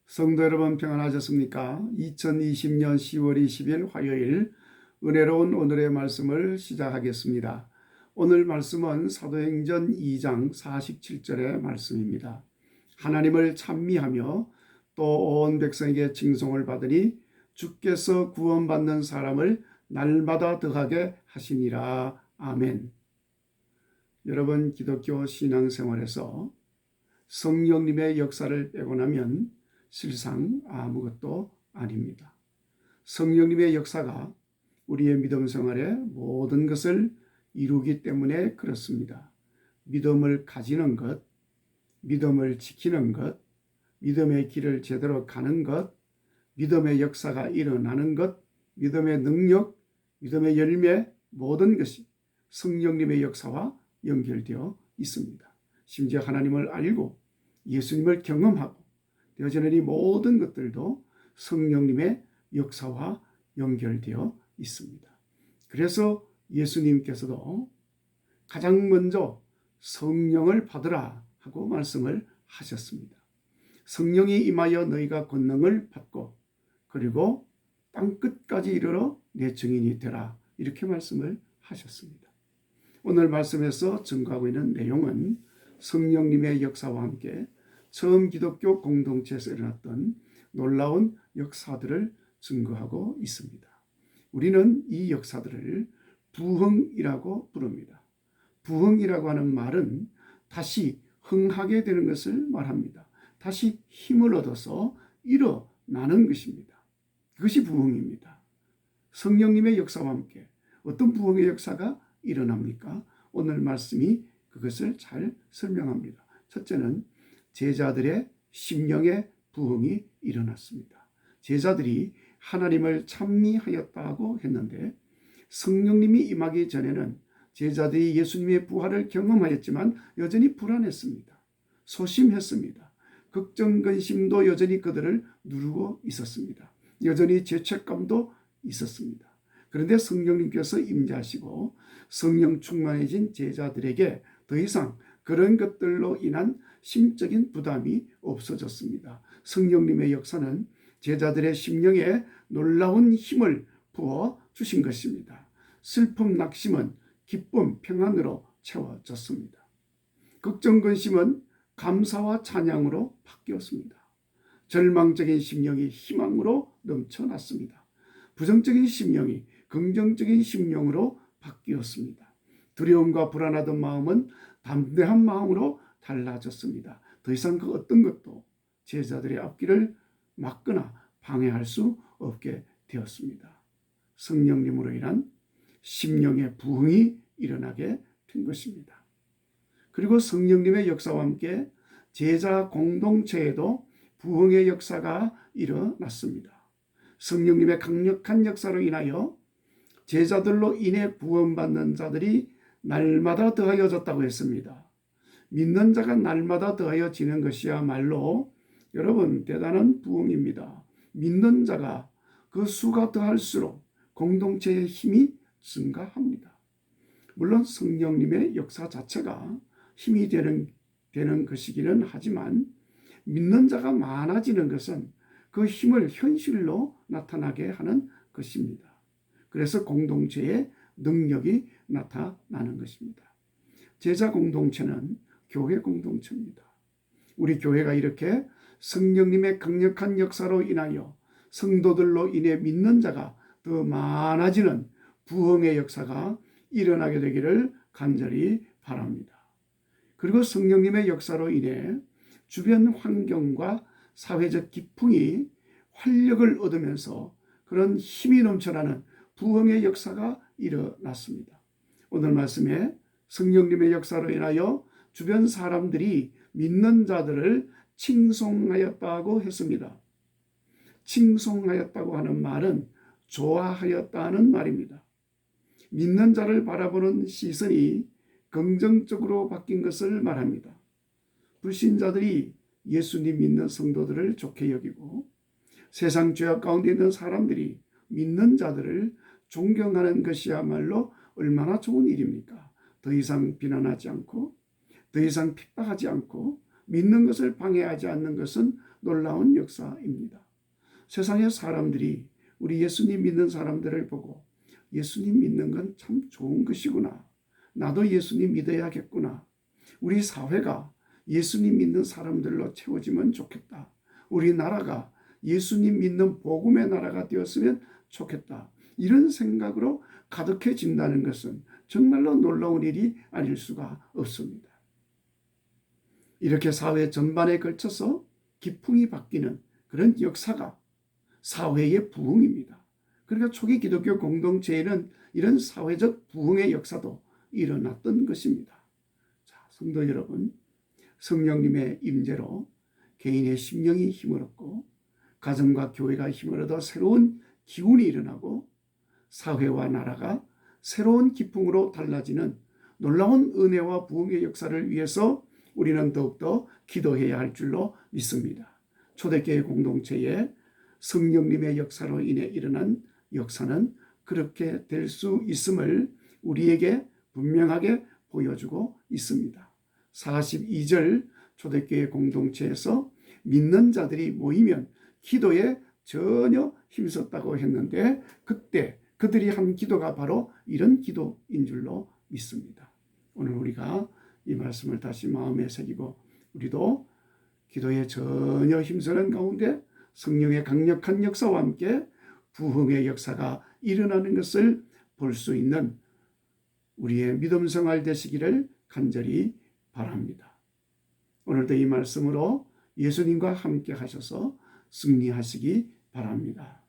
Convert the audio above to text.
성도 여러분 평안하셨습니까? 2020년 10월 20일 화요일 은혜로운 오늘의 말씀을 시작하겠습니다. 오늘 말씀은 사도행전 2장 47절의 말씀입니다. 하나님을 찬미하며 또 온 백성에게 칭송을 받으니 주께서 구원받는 사람을 날마다 더하게 하시니라. 아멘. 여러분, 기독교 신앙생활에서 성령님의 역사를 빼고 나면 실상 아무것도 아닙니다. 성령님의 역사가 우리의 믿음 생활의 모든 것을 이루기 때문에 그렇습니다. 믿음을 가지는 것, 믿음을 지키는 것, 믿음의 길을 제대로 가는 것, 믿음의 역사가 일어나는 것, 믿음의 능력, 믿음의 열매, 모든 것이 성령님의 역사와 연결되어 있습니다. 심지어 하나님을 알고 예수님을 경험하고 되어지는 이 모든 것들도 성령님의 역사와 연결되어 있습니다. 그래서 예수님께서도 가장 먼저 성령을 받으라 하고 말씀을 하셨습니다. 성령이 임하여 너희가 권능을 받고 그리고 땅끝까지 이르러 내 증인이 되라, 이렇게 말씀을 하셨습니다. 오늘 말씀에서 증거하고 있는 내용은 성령님의 역사와 함께 처음 기독교 공동체에서 일어났던 놀라운 역사들을 증거하고 있습니다. 우리는 이 역사들을 부흥이라고 부릅니다. 부흥이라고 하는 말은 다시 흥하게 되는 것을 말합니다. 다시 힘을 얻어서 일어나는 것입니다. 그것이 부흥입니다. 성령님의 역사와 함께 어떤 부흥의 역사가 일어납니까? 오늘 말씀이 그것을 잘 설명합니다. 첫째는 제자들의 심령의 부흥이 일어났습니다. 제자들이 하나님을 찬미하였다고 했는데 성령님이 임하기 전에는 제자들이 예수님의 부활을 경험하였지만 여전히 불안했습니다. 소심했습니다. 걱정근심도 여전히 그들을 누르고 있었습니다. 여전히 죄책감도 있었습니다. 그런데 성령님께서 임재하시고 성령 충만해진 제자들에게 더 이상 그런 것들로 인한 심적인 부담이 없어졌습니다. 성령님의 역사는 제자들의 심령에 놀라운 힘을 부어 주신 것입니다. 슬픔, 낙심은 기쁨, 평안으로 채워졌습니다. 걱정, 근심은 감사와 찬양으로 바뀌었습니다. 절망적인 심령이 희망으로 넘쳐났습니다. 부정적인 심령이 긍정적인 심령으로 바뀌었습니다. 두려움과 불안하던 마음은 담대한 마음으로 달라졌습니다. 더 이상 그 어떤 것도 제자들의 앞길을 막거나 방해할 수 없게 되었습니다. 성령님으로 인한 심령의 부흥이 일어나게 된 것입니다. 그리고 성령님의 역사와 함께 제자 공동체에도 부흥의 역사가 일어났습니다. 성령님의 강력한 역사로 인하여 제자들로 인해 구원받는 자들이 날마다 더하여졌다고 했습니다. 믿는 자가 날마다 더하여지는 것이야말로 여러분 대단한 부흥입니다. 믿는 자가 그 수가 더할수록 공동체의 힘이 증가합니다. 물론 성령님의 역사 자체가 힘이 되는 것이기는 하지만 믿는 자가 많아지는 것은 그 힘을 현실로 나타나게 하는 것입니다. 그래서 공동체의 능력이 나타나는 것입니다. 제자 공동체는 교회 공동체입니다. 우리 교회가 이렇게 성령님의 강력한 역사로 인하여 성도들로 인해 믿는 자가 더 많아지는 부흥의 역사가 일어나게 되기를 간절히 바랍니다. 그리고 성령님의 역사로 인해 주변 환경과 사회적 기풍이 활력을 얻으면서 그런 힘이 넘쳐나는 부흥의 역사가 일어났습니다. 오늘 말씀에 성령님의 역사로 인하여 주변 사람들이 믿는 자들을 칭송하였다고 했습니다. 칭송하였다고 하는 말은 좋아하였다는 말입니다. 믿는 자를 바라보는 시선이 긍정적으로 바뀐 것을 말합니다. 불신자들이 예수님 믿는 성도들을 좋게 여기고 세상 죄악 가운데 있는 사람들이 믿는 자들을 존경하는 것이야말로 얼마나 좋은 일입니까? 더 이상 비난하지 않고 더 이상 핍박하지 않고 믿는 것을 방해하지 않는 것은 놀라운 역사입니다. 세상의 사람들이 우리 예수님 믿는 사람들을 보고 예수님 믿는 건 참 좋은 것이구나. 나도 예수님 믿어야겠구나. 우리 사회가 예수님 믿는 사람들로 채워지면 좋겠다. 우리나라가 예수님 믿는 복음의 나라가 되었으면 좋겠다. 이런 생각으로 가득해진다는 것은 정말로 놀라운 일이 아닐 수가 없습니다. 이렇게 사회 전반에 걸쳐서 기풍이 바뀌는 그런 역사가 사회의 부흥입니다. 그러니까 초기 기독교 공동체에는 이런 사회적 부흥의 역사도 일어났던 것입니다. 자, 성도 여러분, 성령님의 임재로 개인의 심령이 힘을 얻고 가정과 교회가 힘을 얻어 새로운 기운이 일어나고 사회와 나라가 새로운 기풍으로 달라지는 놀라운 은혜와 부흥의 역사를 위해서 우리는 더욱더 기도해야 할 줄로 믿습니다. 초대교회 공동체에 성령님의 역사로 인해 일어난 역사는 그렇게 될 수 있음을 우리에게 분명하게 보여주고 있습니다. 42절 초대교회 공동체에서 믿는 자들이 모이면 기도에 전혀 힘썼다고 했는데 그때 그들이 한 기도가 바로 이런 기도인 줄로 믿습니다. 오늘 우리가 이 말씀을 다시 마음에 새기고 우리도 기도에 전혀 힘쓰는 가운데 성령의 강력한 역사와 함께 부흥의 역사가 일어나는 것을 볼 수 있는 우리의 믿음 생활 되시기를 간절히 바랍니다. 오늘도 이 말씀으로 예수님과 함께 하셔서 승리하시기 바랍니다.